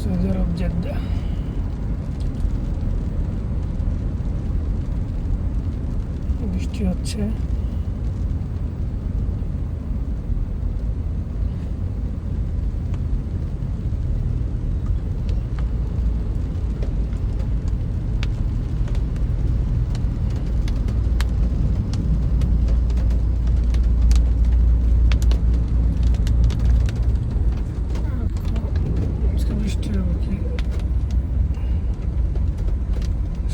Saudi আরব Jeddah. বৃষ্টি হচ্ছে। বৃষ্টি হবে কি,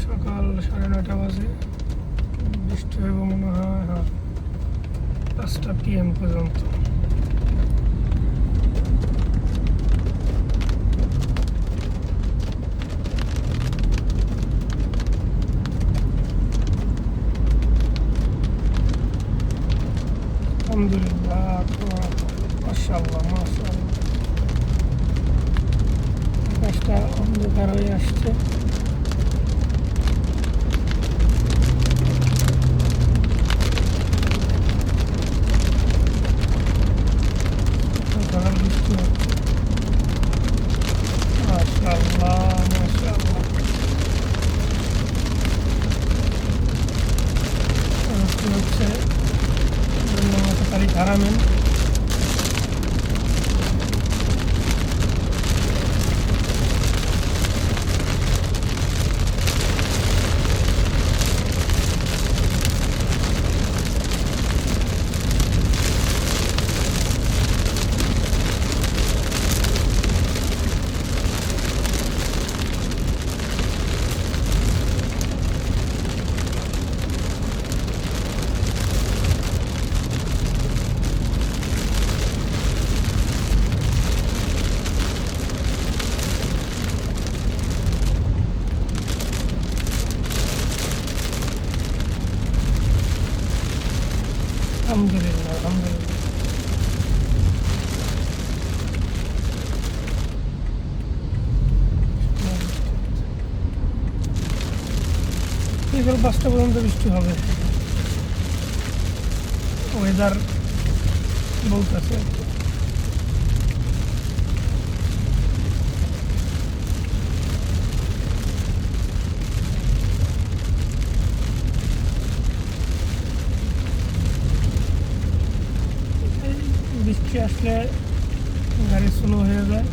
সকাল 9:30 বাজে বৃষ্টি হবে মনে হয়। হ্যাঁ, 5টা PM পর্যন্ত। আলহামদুলিল্লাহ, মাশাআল্লাহ মাশাআল্লাহ। আকাশটা অন্ধকার হয়ে আসছে। বৃষ্টি হচ্ছে, মাশাআল্লাহ মাশাআল্লাহ। বৃষ্টি হচ্ছে তারিখ হারামেন। আলহামদুলিল্লাহ আলহামদুলিল্লাহ। বিকেল 5টা পর্যন্ত বৃষ্টি হবে, ওয়েদার বলতেছে। বৃষ্টি আসলে গাড়ি স্লো হয়ে যায়,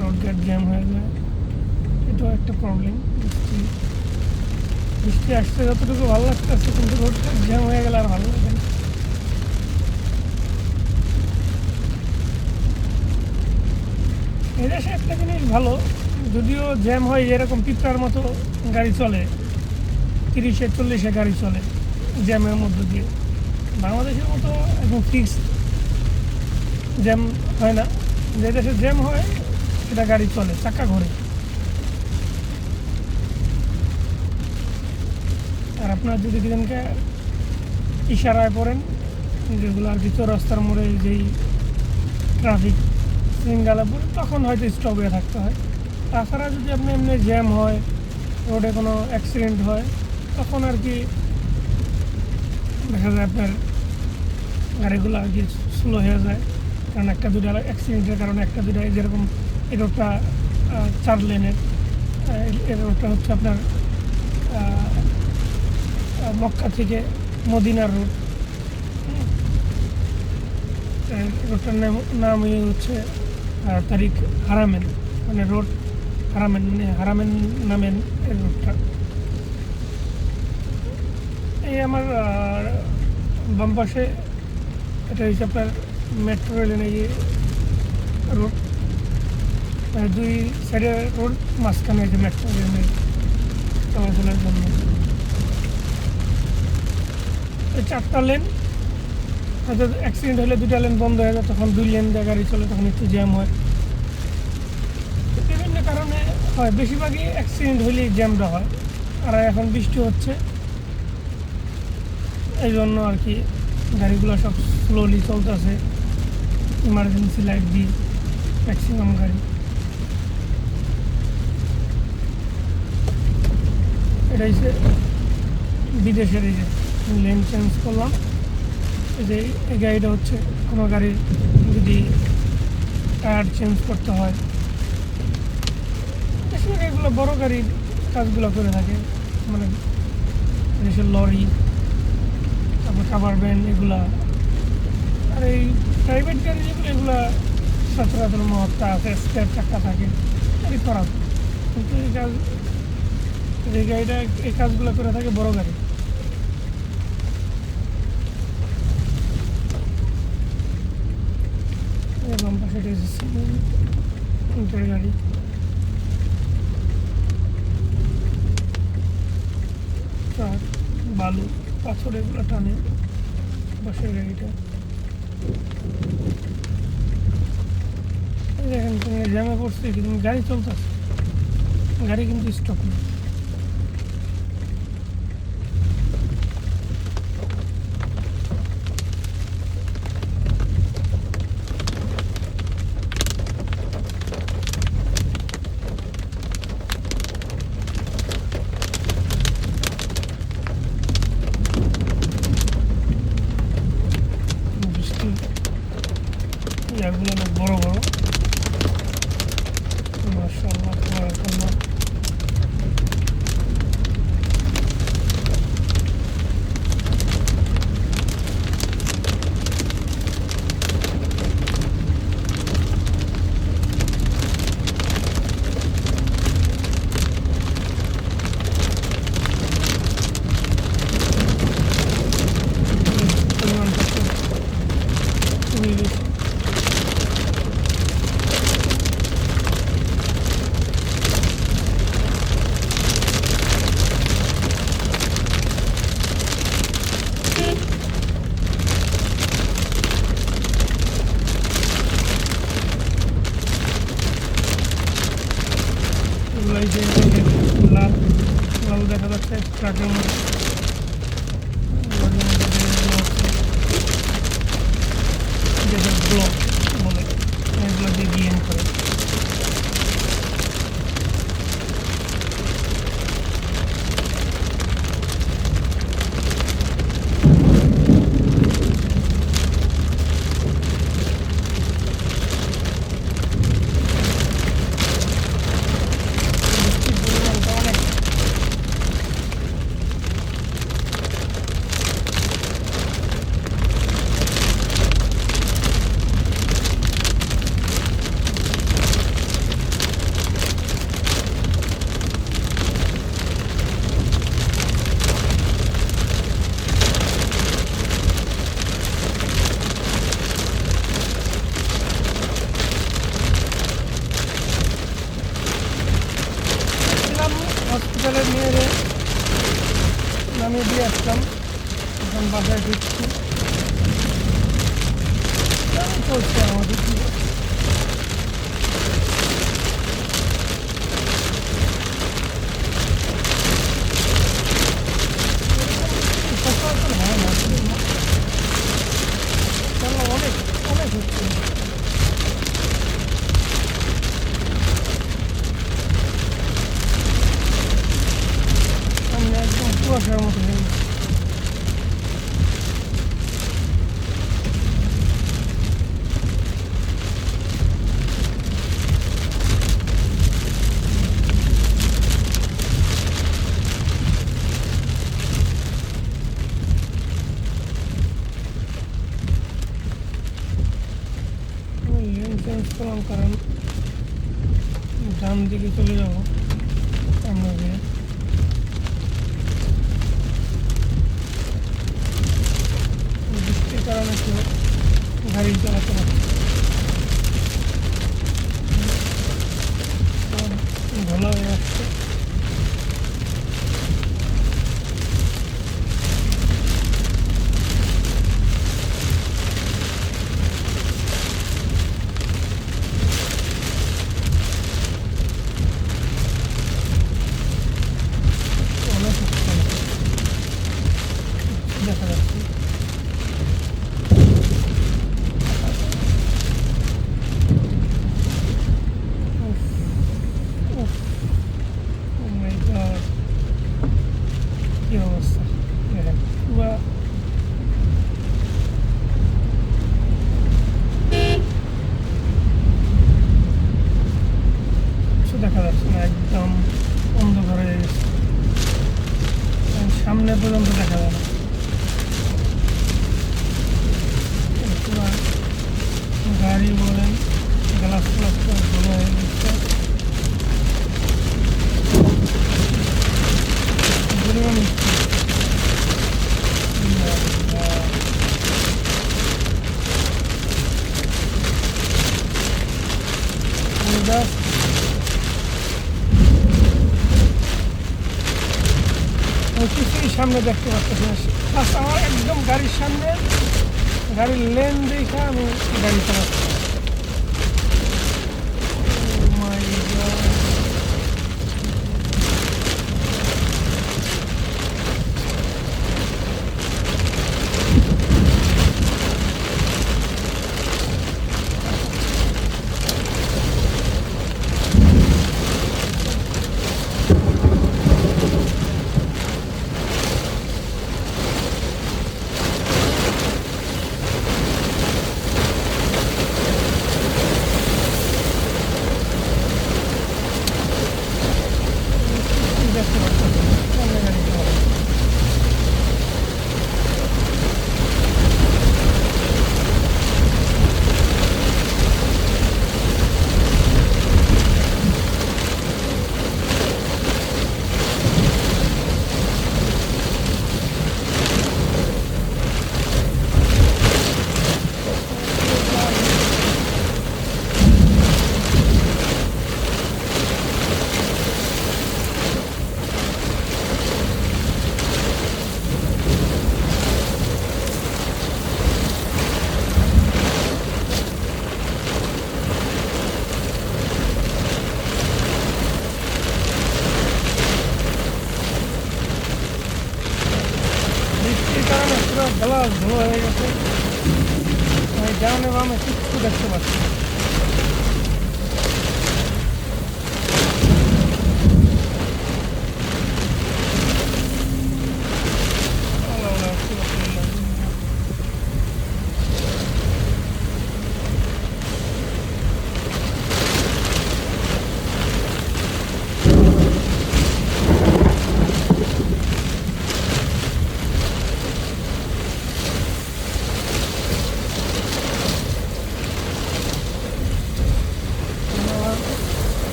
রোড গেট জ্যাম হয়ে যায়, এটাও একটা প্রবলেম। বৃষ্টি আসতে যতটুকু ভালো লাগতেছে, কিন্তু রোড গেট জ্যাম হয়ে গেলে আর ভালো লাগে না। এই দেশে একটা জিনিস ভালো, যদিও জ্যাম হয়, এরকম পিঁপড়ার মতো গাড়ি চলে, 30-40 গাড়ি চলে জ্যামের মধ্য দিয়ে। বাংলাদেশের মতো একদম ফিক্স জ্যাম হয় না। যে দেশে জ্যাম হয় সেটা গাড়ি চলে, চাকা ঘোরে। আর আপনার যদি দিনকে ইশারায় পড়েন, যেগুলো আর কি চৌরাস্তার মোড়ে যেই ট্রাফিক সিগন্যালে পড়ে, তখন হয়তো স্টপ হয়ে থাকতে হয়। তাছাড়া যদি আপনি এমনি জ্যাম হয়, রোডে কোনো অ্যাক্সিডেন্ট হয়, তখন আর কি দেখা যায় আপনার গাড়িগুলো আর কি স্লো হয়ে যায়। কারণ একটা দুটা অ্যাক্সিডেন্টের কারণে একটা দুটা, যেরকম এই রোডটা 4 লেনের, এই রোডটা হচ্ছে আপনার মক্কা থেকে মদিনার রোড। রোডটার নাম হচ্ছে তারিখ হারামেন, মানে রোড হারামেন, মানে হারামেন নামেন এই রোডটা। এই আমার বাম পাশে এটা হচ্ছে আপনার মেট্রো রেলের এই রোড, 2 সাইডে রোড, মাঝখানে হচ্ছে মেট্রো রেলের চলাচলের জন্য। এই 4টা লেন, হয়তো অ্যাক্সিডেন্ট হলে 2টা লেন বন্ধ হয়ে যায়, তখন 2 লেন দিয়ে গাড়ি চলে, তখন একটু জ্যাম হয়। বিভিন্ন কারণে হয়, বেশিরভাগই অ্যাক্সিডেন্ট হলেই জ্যামটা হয়। আর এখন বৃষ্টি হচ্ছে, এই জন্য আর কি গাড়িগুলো সব স্লোলি চলতেছে, ইমার্জেন্সি লাইট দিয়ে ম্যাক্সিমাম গাড়ি। এটা হচ্ছে বিদেশের, এই যে লেন চেঞ্জ করলাম, এই যে এই গাড়িটা হচ্ছে কোনো গাড়ির যদি টায়ার চেঞ্জ করতে হয়, বেশিরভাগ এগুলো বড় গাড়ির কাজগুলো করে থাকে, মানে দেশের লরি, তারপর কাভার ভ্যান এগুলা। আর এই প্রাইভেট গাড়ি যেগুলো এগুলা সচরাচর মহত্তা আছে, স্পেয়ার চাক্কা থাকে, গাড়ি করা। কিন্তু এই কাজ, এই গাড়িটা এই কাজগুলো করে থাকে বড় গাড়ি। বাম পাশে সিমেন্টের গাড়ি। ট্রাক, বালু, পাথর এগুলো টানে বাসের গাড়িটা। দেখেন তুমি জ্যামে পড়ছে কিন্তু গাড়ি চলতেছে, গাড়ি কিন্তু স্টপ নেই। বৃষ্টির ইয়াগুলো অনেক বড় বড়, মাশাআল্লাহ তাবারাকাল্লাহ। পরিমাণটা খুবই বেশি। এই যে লাল লাল দেখা যাচ্ছে ট্রাকের মধ্যে, যেটা ব্লক বলে, এগুলো দিয়ে বিএম করে। বৃষ্টির পরিমাণটা অনেক। হসপিটালে নিয়ে নামিয়ে দিয়ে আসলাম, এখন বাসায় ঢুকছি। চলছে আমাদের কি সচরাচর হয় না, কেন অনেক অনেক হচ্ছে। সামনে একদম কুয়াশার মতো হয়ে গেছে। লেন চেঞ্জ করলাম কারণ ডান দিকে চলে যাবো সামনে দিয়ে। বৃষ্টির কারণে একটু গাড়ি চালাতে পারছি, ভালো হয়ে আসছে। অনেক দেখা যাচ্ছে। উফ, উফ, গাড়ি বলেন গ্লাস ফ্লাস ভালো হয়ে গেছে। কিছুই সামনে দেখতে পাচ্ছি না, আমার একদম গাড়ির সামনে গাড়ির লেন দেখে আমি গাড়ি চালাচ্ছি। দেখতে পাচ্ছি সামনে গাড়ি চালাচ্ছি। বৃষ্টির কারণে পুরো গ্লাস ধোয়া হয়ে গেছে, আমি ডানে বামে কিচ্ছু দেখতে পাচ্ছি না।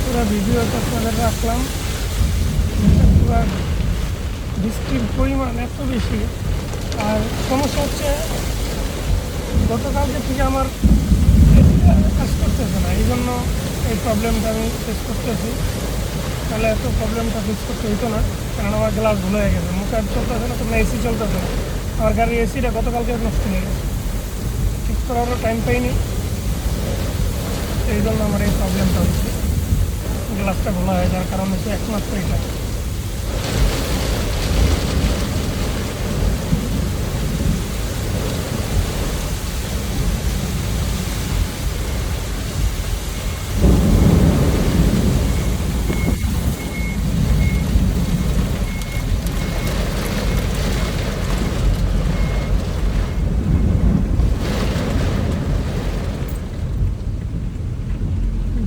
পুরো ভিডিওটা আপনাদের রাখলাম। পুরো বৃষ্টির পরিমাণ এত বেশি, আর সমস্যা হচ্ছে গতকালকে থেকে আমার কাজ করতেছে না, এই জন্য এই প্রবলেমটা আমি ফেস করতেছি। তাহলে এত প্রবলেমটা ফেস করতে হইতো না, কারণ আমার গ্লাস ভুলে হয়ে গেছে, মুখে আর চলতেছে না, তোমরা এসি চলতেছে না। আমার গাড়ির এসিটা গতকালকে নষ্ট হয়ে গেছে, ঠিক করারও টাইম পাইনি, এই জন্য আমার এই প্রবলেমটা হচ্ছে। গ্লাসটা ভোলা হয়ে যাওয়ার কারণ হচ্ছে একমাত্র এটা।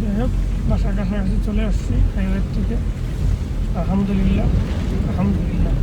যাই হোক, বাসার কাছাকাছি চলে আসছি হাইওয়ের থেকে। আলহামদুলিল্লাহ, আলহামদুলিল্লাহ।